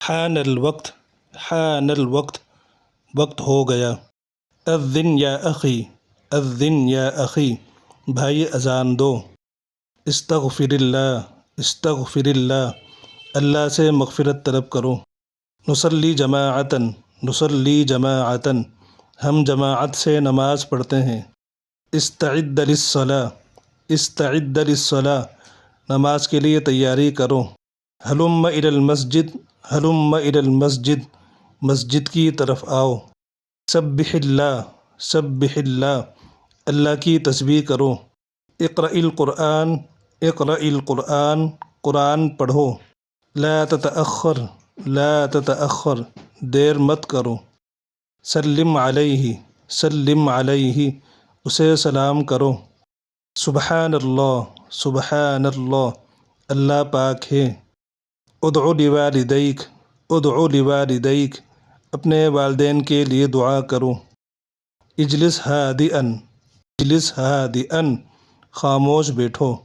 حان الوقت، حان الوقت، وقت ہو گیا۔ اذن یا اخی، اذن یا اخی، بھائی اذان دو۔ استغفر اللہ، استغفر اللہ، اللہ سے مغفرت طلب کرو۔ نصلی جماعتاً، نصلی جماعتاً، ہم جماعت سے نماز پڑھتے ہیں۔ استعد للصلاة، استعد للصلاة، نماز کے لیے تیاری کرو۔ ہلم الی المسجد، ہلم الی المسجد، مسجد کی طرف آؤ۔ سبح اللہ، سبح اللہ، اللہ کی تسبیح کرو۔ اقرأ القرآن، اقرأ القرآن، قرآن پڑھو۔ لا تتأخر، لا تتأخر، دیر مت کرو۔ سلم علیہ، سلم علیہ، اسے سلام کرو۔ سبحان اللہ، سبحان اللہ، اللہ پاک ہے۔ ادعو لوالدیک، ادعو لوالدیک، اپنے والدین کے لیے دعا کرو۔ اجلس ہادئا، اجلس ہادئا، خاموش بیٹھو۔